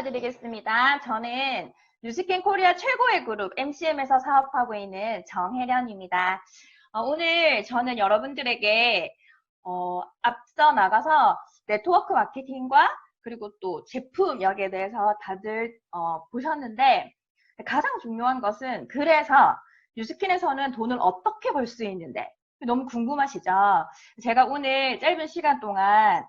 인사드리겠습니다. 저는 뉴스킨 코리아 최고의 그룹 MCM에서 사업하고 있는 정혜련입니다. 오늘 저는 여러분들에게 앞서 나가서 네트워크 마케팅과 그리고 또 제품력에 대해서 다들 보셨는데 가장 중요한 것은 그래서 뉴스킨에서는 돈을 어떻게 벌 수 있는데 너무 궁금하시죠? 제가 오늘 짧은 시간 동안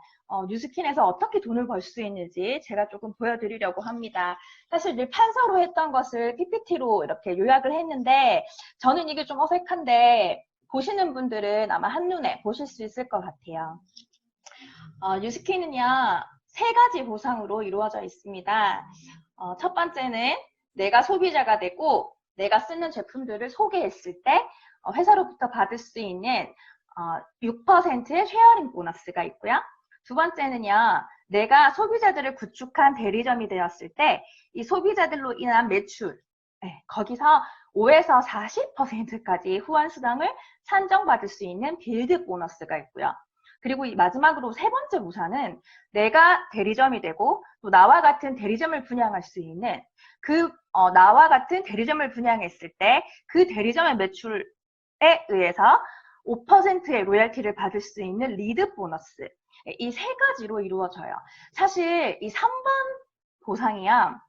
뉴스킨에서 어떻게 돈을 벌 수 있는지 제가 조금 보여드리려고 합니다. 사실 늘 판서로 했던 것을 PPT로 이렇게 요약을 했는데 저는 이게 좀 어색한데 보시는 분들은 아마 한눈에 보실 수 있을 것 같아요. 뉴스킨은요, 3가지 보상으로 이루어져 있습니다. 첫 번째는 내가 소비자가 되고 내가 쓰는 제품들을 소개했을 때 회사로부터 받을 수 있는 6%의 쉐어링 보너스가 있고요. 두 번째는요, 내가 소비자들을 구축한 대리점이 되었을 때 이 소비자들로 인한 매출, 거기서 5에서 40%까지 후원 수당을 산정받을 수 있는 빌드 보너스가 있고요. 그리고 이 마지막으로 세 번째 보상은 내가 대리점이 되고 또 나와 같은 대리점을 분양할 수 있는 나와 같은 대리점을 분양했을 때 그 대리점의 매출에 의해서 5%의 로열티를 받을 수 있는 리드 보너스. 이 3가지로 이루어져요. 사실 이 3번 보상이야.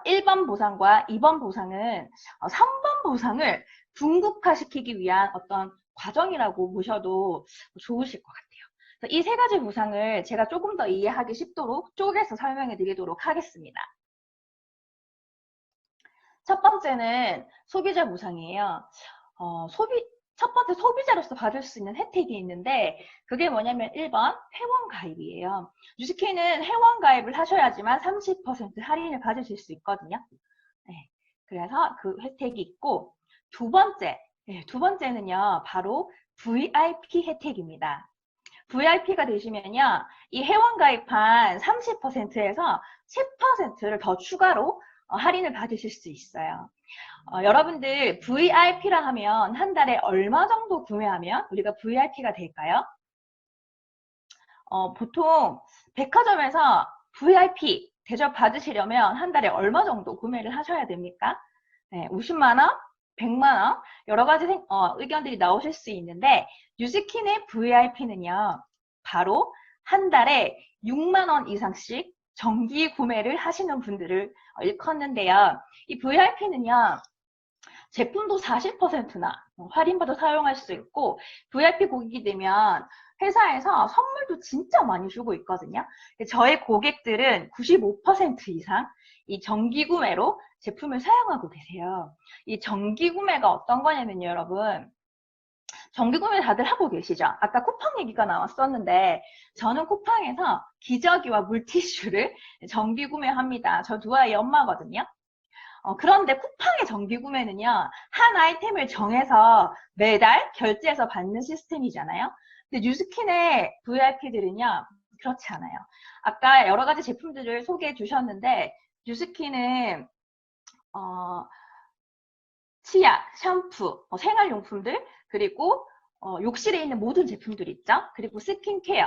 1번 보상과 2번 보상은 3번 보상을 궁극화시키기 위한 어떤 과정이라고 보셔도 좋으실 것 같아요. 이 3가지 보상을 제가 조금 더 이해하기 쉽도록 쪼개서 설명해 드리도록 하겠습니다. 첫 번째는 소비자 보상이에요. 첫 번째 소비자로서 받을 수 있는 혜택이 있는데 그게 뭐냐면 1번 회원 가입이에요. 뉴스킨은 회원 가입을 하셔야지만 30% 할인을 받으실 수 있거든요. 네, 그래서 그 혜택이 있고 두 번째는요 바로 VIP 혜택입니다. VIP가 되시면요 이 회원 가입한 30%에서 10%를 더 추가로 할인을 받으실 수 있어요. 여러분들 VIP라 하면 한 달에 얼마 정도 구매하면 우리가 VIP가 될까요? 보통 백화점에서 VIP 대접 받으시려면 한 달에 얼마 정도 구매를 하셔야 됩니까? 네, 50만 원, 100만 원 여러 가지 의견들이 나오실 수 있는데 뉴스킨의 VIP는요. 바로 한 달에 6만 원 이상씩 정기 구매를 하시는 분들을 일컫는데요. 이 VIP는요. 제품도 40%나 할인받아 사용할 수 있고 VIP 고객이 되면 회사에서 선물도 진짜 많이 주고 있거든요. 저희 고객들은 95% 이상 이 정기 구매로 제품을 사용하고 계세요. 이 정기 구매가 어떤 거냐면요, 여러분. 정기 구매 다들 하고 계시죠? 아까 쿠팡 얘기가 나왔었는데 저는 쿠팡에서 기저귀와 물티슈를 정기 구매합니다. 저 두 아이 엄마거든요. 그런데 쿠팡의 정기 구매는요, 한 아이템을 정해서 매달 결제해서 받는 시스템이잖아요. 근데 뉴스킨의 VIP들은요, 그렇지 않아요. 아까 여러 가지 제품들을 소개해 주셨는데, 뉴스킨은, 치약, 샴푸, 생활용품들, 그리고 욕실에 있는 모든 제품들 있죠? 그리고 스킨케어,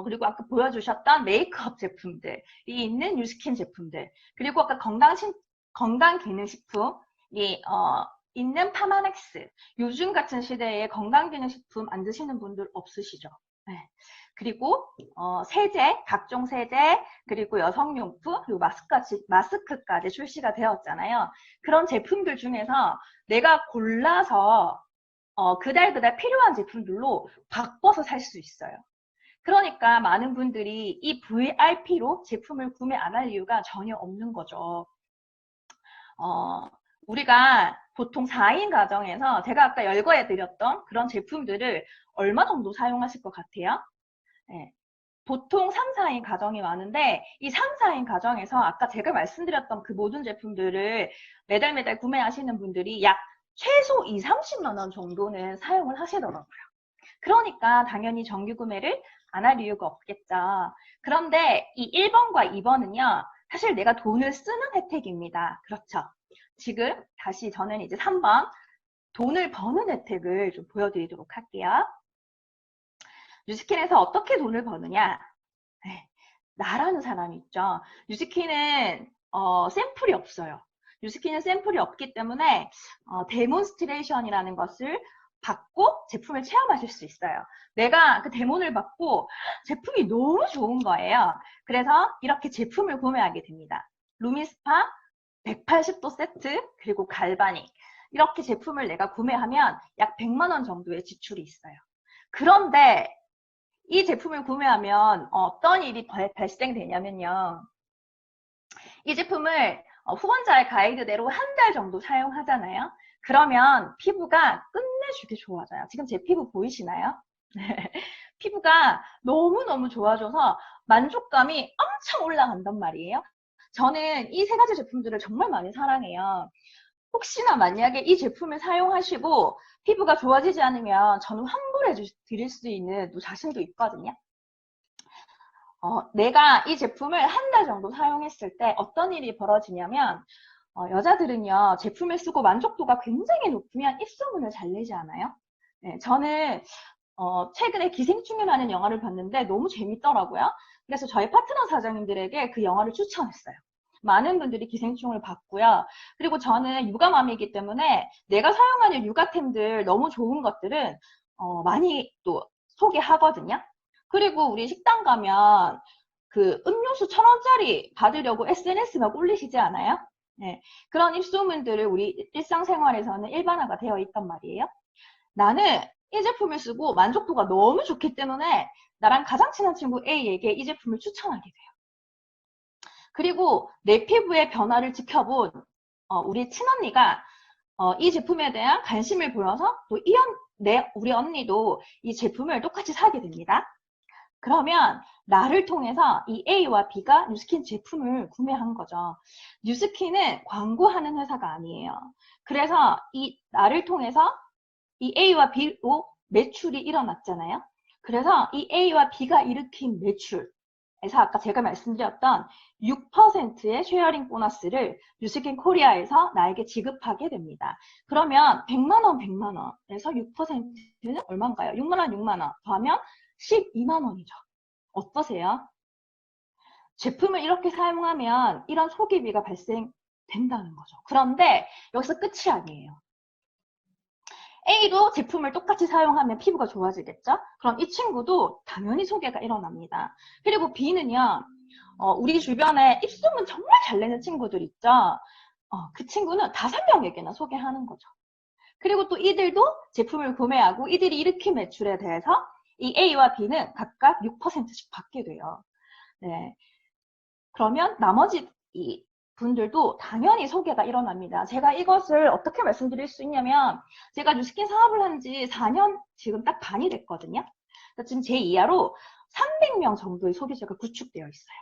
그리고 아까 보여주셨던 메이크업 제품들이 있는 뉴스킨 제품들, 그리고 아까 건강기능식품이 있는 파마넥스. 요즘 같은 시대에 건강기능식품 안 드시는 분들 없으시죠? 네. 그리고 세제, 각종 세제, 그리고 여성용품, 그리고 마스크까지 출시가 되었잖아요. 그런 제품들 중에서 내가 골라서 그달그달 필요한 제품들로 바꿔서 살 수 있어요. 그러니까 많은 분들이 이 VIP로 제품을 구매 안 할 이유가 전혀 없는 거죠. 우리가 보통 4인 가정에서 제가 아까 열거해 드렸던 그런 제품들을 얼마 정도 사용하실 것 같아요? 네. 보통 3, 4인 가정이 많은데 이 3, 4인 가정에서 아까 제가 말씀드렸던 그 모든 제품들을 매달 구매하시는 분들이 약 최소 2, 30만 원 정도는 사용을 하시더라고요. 그러니까 당연히 정기 구매를 안 할 이유가 없겠죠. 그런데 이 1번과 2번은요. 사실 내가 돈을 쓰는 혜택입니다. 그렇죠. 지금 다시 저는 이제 3번 돈을 버는 혜택을 좀 보여드리도록 할게요. 뉴스킨에서 어떻게 돈을 버느냐? 나라는 사람이 있죠. 뉴스킨은 샘플이 없어요. 뉴스킨은 샘플이 없기 때문에 데몬스트레이션이라는 것을 받고 제품을 체험하실 수 있어요. 내가 그 데몬을 받고 제품이 너무 좋은 거예요. 그래서 이렇게 제품을 구매하게 됩니다. 루미스파 180도 세트 그리고 갈바닉 이렇게 제품을 내가 구매하면 약 100만 원 정도의 지출이 있어요. 그런데 이 제품을 구매하면 어떤 일이 발생되냐면요. 이 제품을 후원자의 가이드대로 한 달 정도 사용하잖아요. 그러면 피부가 끝내주게 좋아져요. 지금 제 피부 보이시나요? 피부가 너무너무 좋아져서 만족감이 엄청 올라간단 말이에요. 저는 이 세 가지 제품들을 정말 많이 사랑해요. 혹시나 만약에 이 제품을 사용하시고 피부가 좋아지지 않으면 저는 환불해 드릴 수 있는 또 자신도 있거든요. 내가 이 제품을 한 달 정도 사용했을 때 어떤 일이 벌어지냐면 여자들은요 제품을 쓰고 만족도가 굉장히 높으면 입소문을 잘 내지 않아요? 네, 저는 최근에 기생충이라는 영화를 봤는데 너무 재밌더라고요. 그래서 저희 파트너 사장님들에게 그 영화를 추천했어요. 많은 분들이 기생충을 봤고요. 그리고 저는 육아맘이기 때문에 내가 사용하는 육아템들 너무 좋은 것들은 많이 또 소개하거든요. 그리고 우리 식당 가면 그 음료수 1,000원짜리 받으려고 SNS 막 올리시지 않아요? 네, 그런 입소문들을 우리 일상생활에서는 일반화가 되어 있단 말이에요. 나는 이 제품을 쓰고 만족도가 너무 좋기 때문에 나랑 가장 친한 친구 A에게 이 제품을 추천하게 돼요. 그리고 내 피부의 변화를 지켜본 우리 친언니가 이 제품에 대한 관심을 보여서 또 우리 언니도 이 제품을 똑같이 사게 됩니다. 그러면 나를 통해서 이 A와 B가 뉴스킨 제품을 구매한 거죠. 뉴스킨은 광고하는 회사가 아니에요. 그래서 이 나를 통해서 이 A와 B로 매출이 일어났잖아요. 그래서 이 A와 B가 일으킨 매출에서 아까 제가 말씀드렸던 6%의 쉐어링 보너스를 뉴스킨 코리아에서 나에게 지급하게 됩니다. 그러면 100만 원, 100만 원에서 6%는 얼마인가요? 6만 원, 6만 원 더하면 12만 원이죠. 어떠세요? 제품을 이렇게 사용하면 이런 소비비가 발생된다는 거죠. 그런데 여기서 끝이 아니에요. A도 제품을 똑같이 사용하면 피부가 좋아지겠죠? 그럼 이 친구도 당연히 소개가 일어납니다. 그리고 B는요, 우리 주변에 입소문 정말 잘 내는 친구들 있죠? 그 친구는 5명에게나 소개하는 거죠. 그리고 또 이들도 제품을 구매하고 이들이 일으킨 매출에 대해서 이 A와 B는 각각 6%씩 받게 돼요. 네. 그러면 나머지 이 분들도 당연히 소개가 일어납니다. 제가 이것을 어떻게 말씀드릴 수 있냐면 제가 뉴스킨 사업을 한 지 4년 지금 딱 반이 됐거든요. 지금 제 이하로 300명 정도의 소비자가 구축되어 있어요.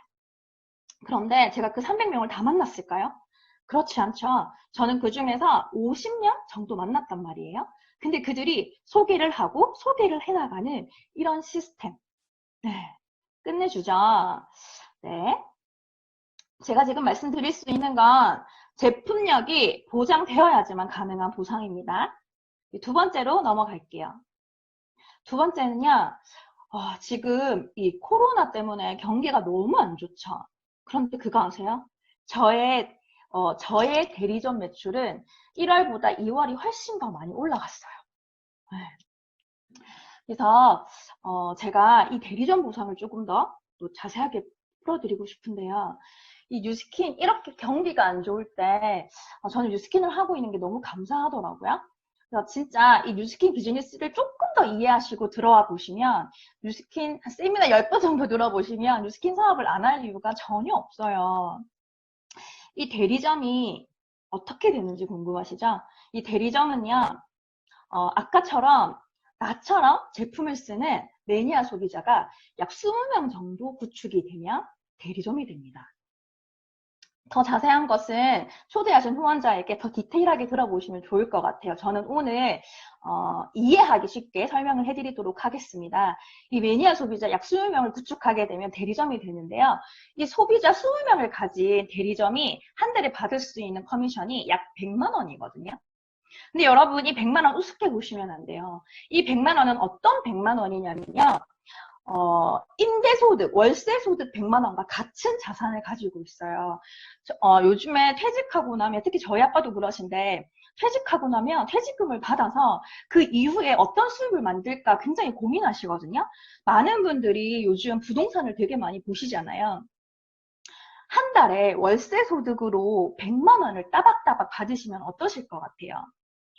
그런데 제가 그 300명을 다 만났을까요? 그렇지 않죠. 저는 그 중에서 50명 정도 만났단 말이에요. 근데 그들이 소개를 하고 소개를 해나가는 이런 시스템. 네. 끝내주죠. 네. 제가 지금 말씀드릴 수 있는 건 제품력이 보장되어야지만 가능한 보상입니다. 두 번째로 넘어갈게요. 두 번째는요, 지금 이 코로나 때문에 경기가 너무 안 좋죠. 그런데 그거 아세요? 저의 대리점 매출은 1월보다 2월이 훨씬 더 많이 올라갔어요. 네. 그래서 제가 이 대리점 보상을 조금 더 또 자세하게 풀어드리고 싶은데요. 이 뉴스킨 이렇게 경기가 안 좋을 때 저는 뉴스킨을 하고 있는 게 너무 감사하더라고요. 그래서 진짜 이 뉴스킨 비즈니스를 조금 더 이해하시고 들어와 보시면 뉴스킨 세미나 10번 정도 들어보시면 뉴스킨 사업을 안 할 이유가 전혀 없어요. 이 대리점이 어떻게 되는지 궁금하시죠? 이 대리점은요. 아까처럼 나처럼 제품을 쓰는 매니아 소비자가 약 20명 정도 구축이 되면 대리점이 됩니다. 더 자세한 것은 초대하신 후원자에게 더 디테일하게 들어보시면 좋을 것 같아요. 저는 오늘 이해하기 쉽게 설명을 해드리도록 하겠습니다. 이 매니아 소비자 약 20명을 구축하게 되면 대리점이 되는데요. 이 소비자 20명을 가진 대리점이 한 달에 받을 수 있는 커미션이 약 100만 원이거든요. 근데 여러분 이 100만 원 우습게 보시면 안 돼요. 이 100만 원은 어떤 100만 원이냐면요. 임대소득, 월세소득 100만 원과 같은 자산을 가지고 있어요. 요즘에 퇴직하고 나면, 특히 저희 아빠도 그러신데, 퇴직하고 나면 퇴직금을 받아서 그 이후에 어떤 수입을 만들까 굉장히 고민하시거든요. 많은 분들이 요즘 부동산을 되게 많이 보시잖아요. 한 달에 월세 소득으로 100만 원을 따박따박 받으시면 어떠실 것 같아요?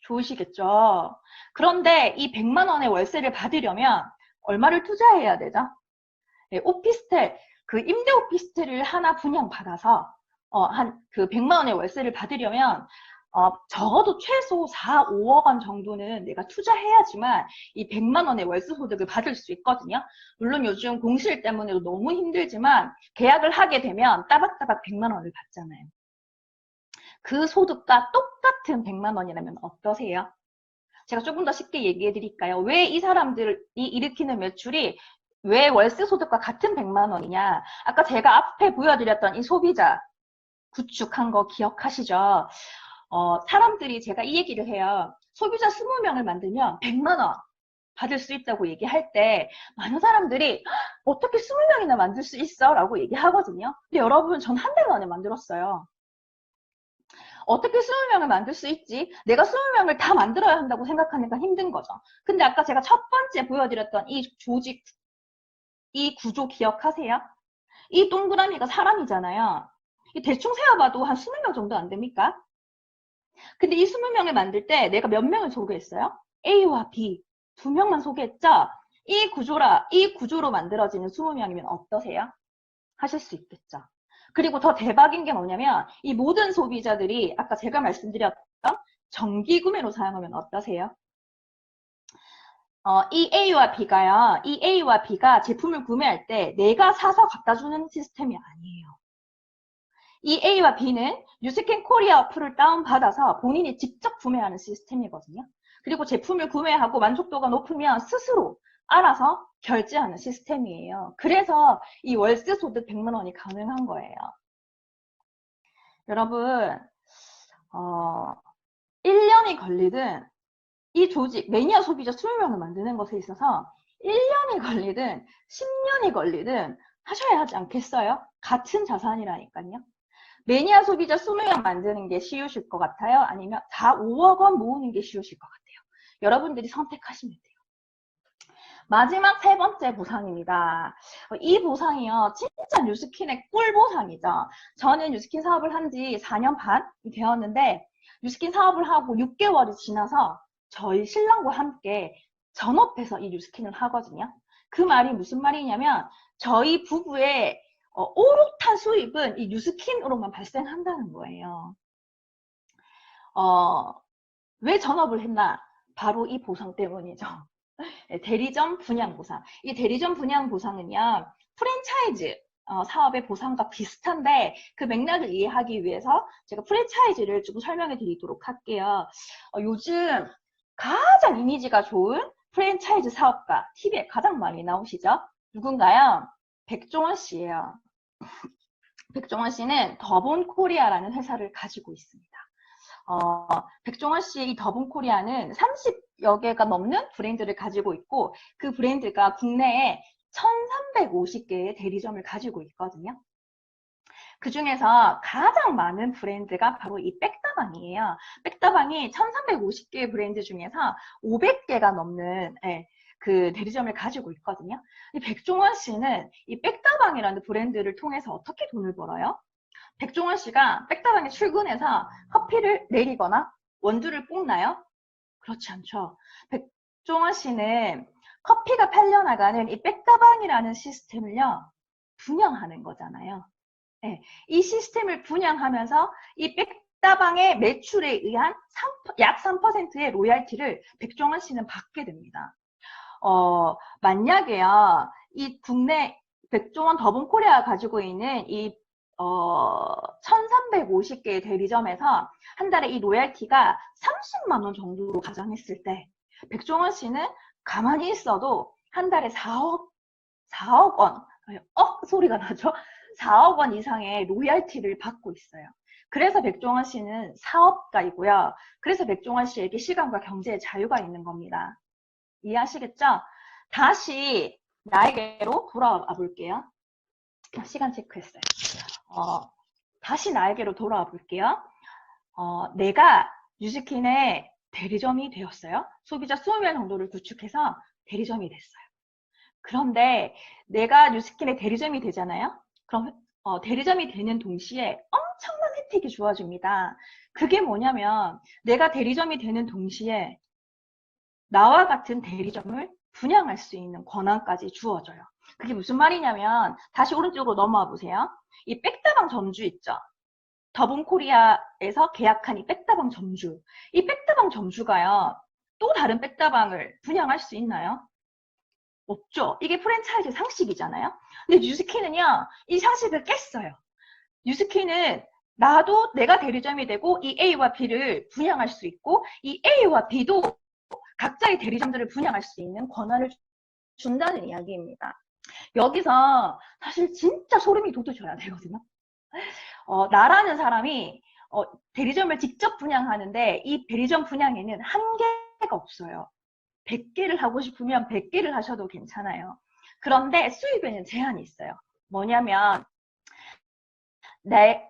좋으시겠죠? 그런데 이 100만 원의 월세를 받으려면 얼마를 투자해야 되죠? 네, 오피스텔, 그 임대 오피스텔을 하나 분양받아서 한 그 100만 원의 월세를 받으려면 적어도 최소 4, 5억 원 정도는 내가 투자해야지만 이 100만 원의 월세 소득을 받을 수 있거든요. 물론 요즘 공실 때문에도 너무 힘들지만 계약을 하게 되면 따박따박 100만 원을 받잖아요. 그 소득과 똑같은 100만 원이라면 어떠세요? 제가 조금 더 쉽게 얘기해 드릴까요? 왜 이 사람들이 일으키는 매출이 왜 월세 소득과 같은 100만 원이냐? 아까 제가 앞에 보여드렸던 이 소비자 구축한 거 기억하시죠? 사람들이 제가 이 얘기를 해요. 소비자 20명을 만들면 100만 원 받을 수 있다고 얘기할 때 많은 사람들이 어떻게 20명이나 만들 수 있어? 라고 얘기하거든요. 근데 여러분 전 한 달 만에 만들었어요. 어떻게 20명을 만들 수 있지? 내가 20명을 다 만들어야 한다고 생각하니까 힘든 거죠. 근데 아까 제가 첫 번째 보여드렸던 이 조직, 이 구조 기억하세요? 이 동그라미가 사람이잖아요. 대충 세어봐도 한 20명 정도 안 됩니까? 근데 이 20명을 만들 때 내가 몇 명을 소개했어요? A와 B 두 명만 소개했죠? 이 구조로 만들어지는 20명이면 어떠세요? 하실 수 있겠죠. 그리고 더 대박인 게 뭐냐면 이 모든 소비자들이 아까 제가 말씀드렸던 정기 구매로 사용하면 어떠세요? 이 A와 B가 제품을 구매할 때 내가 사서 갖다 주는 시스템이 아니에요. 이 A와 B는 뉴스캔 코리아 어플을 다운받아서 본인이 직접 구매하는 시스템이거든요. 그리고 제품을 구매하고 만족도가 높으면 스스로 알아서 결제하는 시스템이에요. 그래서 이 월세 소득 100만 원이 가능한 거예요. 여러분, 1년이 걸리든 이 조직, 매니아 소비자 20명을 만드는 것에 있어서 1년이 걸리든 10년이 걸리든 하셔야 하지 않겠어요? 같은 자산이라니까요. 매니아 소비자 20명 만드는 게 쉬우실 것 같아요? 아니면 4, 5억 원 모으는 게 쉬우실 것 같아요? 여러분들이 선택하시면 돼요. 마지막 세 번째 보상입니다. 이 보상이요, 진짜 뉴스킨의 꿀 보상이죠. 저는 뉴스킨 사업을 한 지 4년 반이 되었는데, 뉴스킨 사업을 하고 6개월이 지나서 저희 신랑과 함께 전업해서 이 뉴스킨을 하거든요. 그 말이 무슨 말이냐면, 저희 부부의 오롯한 수입은 이 뉴스킨으로만 발생한다는 거예요. 왜 전업을 했나? 바로 이 보상 때문이죠. 대리점 분양 보상. 이 대리점 분양 보상은요, 프랜차이즈 사업의 보상과 비슷한데 그 맥락을 이해하기 위해서 제가 프랜차이즈를 좀 설명해 드리도록 할게요. 요즘 가장 이미지가 좋은 프랜차이즈 사업가 TV에 가장 많이 나오시죠? 누군가요? 백종원 씨예요. 백종원 씨는 더본 코리아라는 회사를 가지고 있습니다. 백종원 씨의 이 더본 코리아는 30여 개가 넘는 브랜드를 가지고 있고 그 브랜드가 국내에 1350개의 대리점을 가지고 있거든요. 그 중에서 가장 많은 브랜드가 바로 이 백다방이에요. 백다방이 1350개의 브랜드 중에서 500개가 넘는 그 대리점을 가지고 있거든요. 이 백종원 씨는 이 백다방이라는 브랜드를 통해서 어떻게 돈을 벌어요? 백종원 씨가 백다방에 출근해서 커피를 내리거나 원두를 볶나요? 그렇지 않죠. 백종원 씨는 커피가 팔려나가는 이 백다방이라는 시스템을요, 분양하는 거잖아요. 네, 이 시스템을 분양하면서 이 백다방의 매출에 의한 약 3%의 로얄티를 백종원 씨는 받게 됩니다. 만약에요, 이 국내 백종원 더본 코리아가 가지고 있는 이 1350개의 대리점에서 한 달에 이 로얄티가 30만 원 정도로 가정했을 때 백종원 씨는 가만히 있어도 한 달에 4억 원, 소리가 나죠? 4억 원 이상의 로얄티를 받고 있어요. 그래서 백종원 씨는 사업가이고요. 그래서 백종원 씨에게 시간과 경제의 자유가 있는 겁니다. 이해하시겠죠? 다시 나에게로 돌아와 볼게요. 시간 체크했어요. 다시 나에게로 돌아와 볼게요. 내가 뉴스킨의 대리점이 되었어요. 소비자 20명 정도를 구축해서 대리점이 됐어요. 그런데 내가 뉴스킨의 대리점이 되잖아요. 그럼 대리점이 되는 동시에 엄청난 혜택이 주어집니다. 그게 뭐냐면 내가 대리점이 되는 동시에 나와 같은 대리점을 분양할 수 있는 권한까지 주어져요. 그게 무슨 말이냐면 다시 오른쪽으로 넘어와 보세요. 이 백다방 점주 있죠. 더본코리아에서 계약한 이 백다방 점주. 이 백다방 점주가요. 또 다른 백다방을 분양할 수 있나요? 없죠. 이게 프랜차이즈 상식이잖아요. 근데 뉴스키는요. 이 상식을 깼어요. 뉴스키는 나도 내가 대리점이 되고 이 A와 B를 분양할 수 있고 이 A와 B도 각자의 대리점들을 분양할 수 있는 권한을 준다는 이야기입니다. 여기서 사실 진짜 소름이 돋으셔야 되거든요. 나라는 사람이 대리점을 직접 분양하는데 이 대리점 분양에는 한계가 없어요. 100개를 하고 싶으면 100개를 하셔도 괜찮아요. 그런데 수입에는 제한이 있어요. 뭐냐면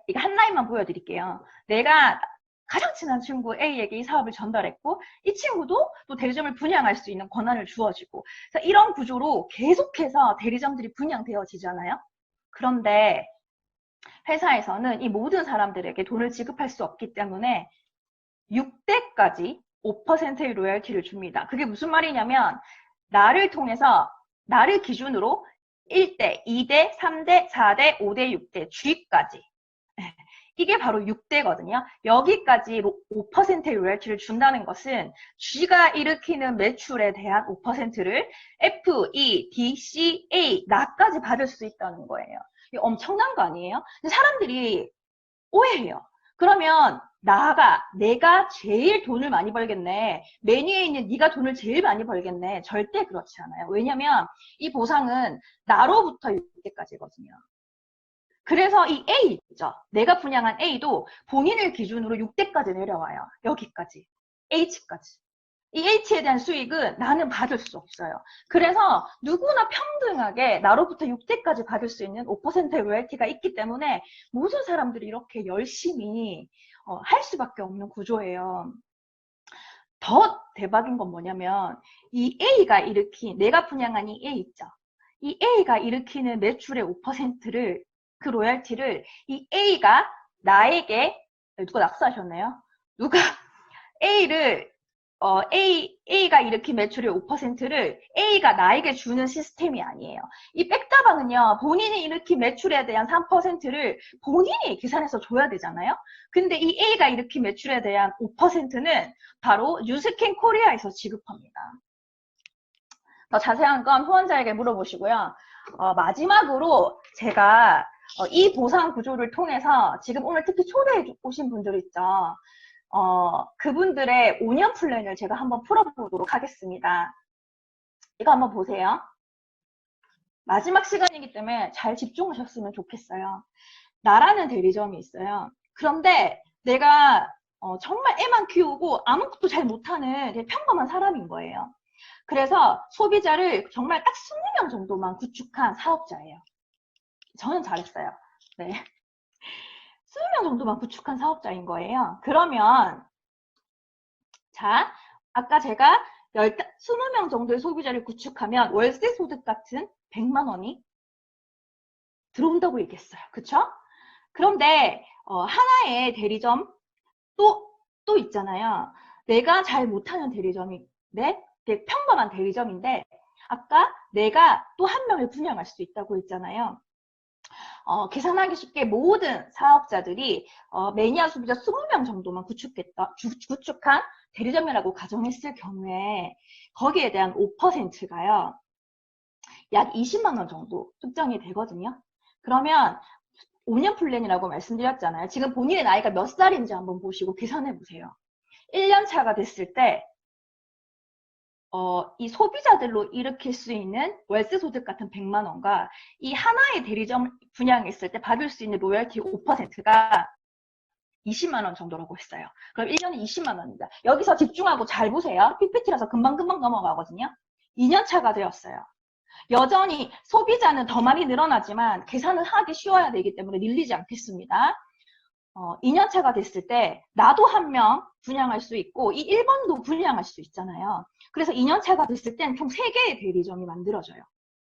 이거 한 라인만 보여드릴게요. 내가 가장 친한 친구 A에게 이 사업을 전달했고 이 친구도 또 대리점을 분양할 수 있는 권한을 주어지고 이런 구조로 계속해서 대리점들이 분양되어지잖아요. 그런데 회사에서는 이 모든 사람들에게 돈을 지급할 수 없기 때문에 6대까지 5%의 로열티를 줍니다. 그게 무슨 말이냐면 나를 통해서 나를 기준으로 1대, 2대, 3대, 4대, 5대, 6대, G까지 이게 바로 6대거든요. 여기까지 5%의 로열티를 준다는 것은 G가 일으키는 매출에 대한 5%를 F, E, D, C, A, 나까지 받을 수 있다는 거예요. 이게 엄청난 거 아니에요? 사람들이 오해해요. 그러면 내가 제일 돈을 많이 벌겠네. 메뉴에 있는 네가 돈을 제일 많이 벌겠네. 절대 그렇지 않아요. 왜냐면 이 보상은 나로부터 6대까지거든요. 그래서 이 A 있죠. 내가 분양한 A도 본인을 기준으로 6대까지 내려와요. 여기까지. H까지. 이 H에 대한 수익은 나는 받을 수 없어요. 그래서 누구나 평등하게 나로부터 6대까지 받을 수 있는 5%의 로열티가 있기 때문에 모든 사람들이 이렇게 열심히 할 수밖에 없는 구조예요. 더 대박인 건 뭐냐면 이 A가 일으킨 내가 분양한 이 A 있죠. 이 A가 일으키는 매출의 5%를 그 로열티를 이 A가 나에게 누가 낙서하셨나요? 누가 A를 A가 일으킨 매출의 5%를 A가 나에게 주는 시스템이 아니에요. 이 백다방은요, 본인이 일으킨 매출에 대한 3%를 본인이 계산해서 줘야 되잖아요. 근데 이 A가 일으킨 매출에 대한 5%는 바로 뉴스킨 코리아에서 지급합니다. 더 자세한 건 후원자에게 물어보시고요. 마지막으로 제가 이 보상 구조를 통해서 지금 오늘 특히 초대해 오신 분들 있죠. 그분들의 5년 플랜을 제가 한번 풀어보도록 하겠습니다. 이거 한번 보세요. 마지막 시간이기 때문에 잘 집중하셨으면 좋겠어요. 나라는 대리점이 있어요. 그런데 내가 정말 애만 키우고 아무것도 잘 못하는 되게 평범한 사람인 거예요. 그래서 소비자를 정말 딱 20명 정도만 구축한 사업자예요. 저는 잘했어요. 네. 20명 정도만 구축한 사업자인 거예요. 그러면 자, 아까 제가 20명 정도의 소비자를 구축하면 월세 소득 같은 100만 원이 들어온다고 얘기했어요. 그쵸? 그런데 하나의 대리점 또 있잖아요. 내가 잘 못하는 대리점인데 되게 평범한 대리점인데 아까 내가 또 한 명을 분양할 수 있다고 했잖아요. 계산하기 쉽게 모든 사업자들이 매니아 소비자 20명 정도만 구축한 대리점이라고 가정했을 경우에 거기에 대한 5%가요. 약 20만 원 정도 측정이 되거든요. 그러면 5년 플랜이라고 말씀드렸잖아요. 지금 본인의 나이가 몇 살인지 한번 보시고 계산해 보세요. 1년 차가 됐을 때 이 소비자들로 일으킬 수 있는 월세 소득 같은 100만 원과 이 하나의 대리점 분양했을 때 받을 수 있는 로열티 5%가 20만 원 정도라고 했어요. 그럼 1년에 20만 원입니다. 여기서 집중하고 잘 보세요. PPT라서 금방금방 넘어가거든요. 2년 차가 되었어요. 여전히 소비자는 더 많이 늘어나지만 계산을 하기 쉬워야 되기 때문에 밀리지 않겠습니다. 2년차가 됐을 때 나도 한 명 분양할 수 있고 이 1번도 분양할 수 있잖아요. 그래서 2년차가 됐을 땐 총 3개의 대리점이 만들어져요.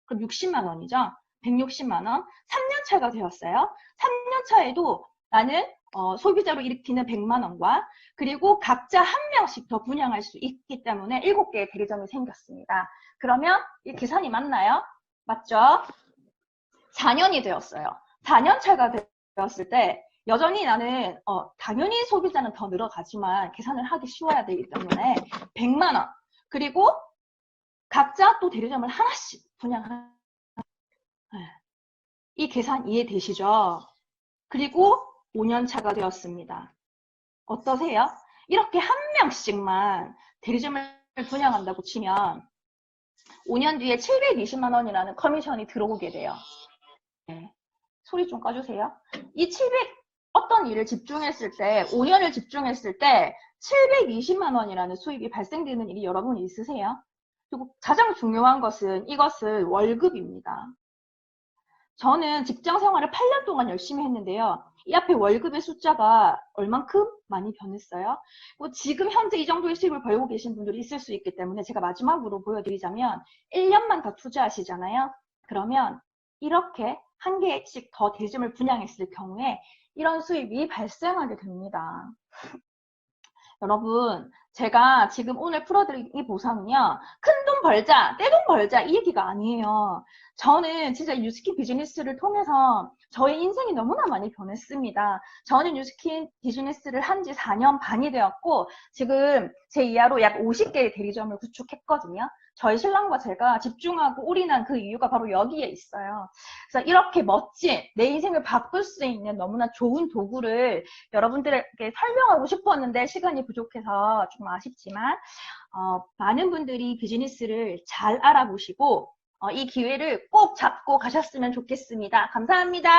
그럼 60만 원이죠. 160만 원. 3년차가 되었어요. 3년차에도 나는 소비자로 일으키는 100만 원과 그리고 각자 한 명씩 더 분양할 수 있기 때문에 7개의 대리점이 생겼습니다. 그러면 이 계산이 맞나요? 맞죠? 4년이 되었어요. 4년차가 되었을 때 여전히 나는 당연히 소비자는 더 늘어가지만 계산을 하기 쉬워야 되기 때문에 100만 원 그리고 각자 또 대리점을 하나씩 분양하는 이 계산 이해되시죠? 그리고 5년차가 되었습니다. 어떠세요? 이렇게 한 명씩만 대리점을 분양한다고 치면 5년 뒤에 720만 원이라는 커미션이 들어오게 돼요. 네. 소리 좀 꺼주세요. 이 700 어떤 일을 집중했을 때 5년을 집중했을 때 720만 원이라는 수입이 발생되는 일이 여러분 있으세요? 그리고 가장 중요한 것은 이것은 월급입니다. 저는 직장 생활을 8년 동안 열심히 했는데요. 이 앞에 월급의 숫자가 얼만큼 많이 변했어요? 지금 현재 이 정도의 수입을 벌고 계신 분들이 있을 수 있기 때문에 제가 마지막으로 보여드리자면 1년만 더 투자하시잖아요. 그러면 이렇게 한 개씩 더 대리점을 분양했을 경우에 이런 수입이 발생하게 됩니다. 여러분, 제가 지금 오늘 풀어드린 이 보상은요, 큰 돈 벌자, 떼돈 벌자 이 얘기가 아니에요. 저는 진짜 뉴스킨 비즈니스를 통해서 저의 인생이 너무나 많이 변했습니다. 저는 뉴스킨 비즈니스를 한 지 4년 반이 되었고 지금 제 이하로 약 50개의 대리점을 구축했거든요. 저희 신랑과 제가 집중하고 올인한 그 이유가 바로 여기에 있어요. 그래서 이렇게 멋진 내 인생을 바꿀 수 있는 너무나 좋은 도구를 여러분들에게 설명하고 싶었는데 시간이 부족해서 좀 아쉽지만 많은 분들이 비즈니스를 잘 알아보시고 이 기회를 꼭 잡고 가셨으면 좋겠습니다. 감사합니다.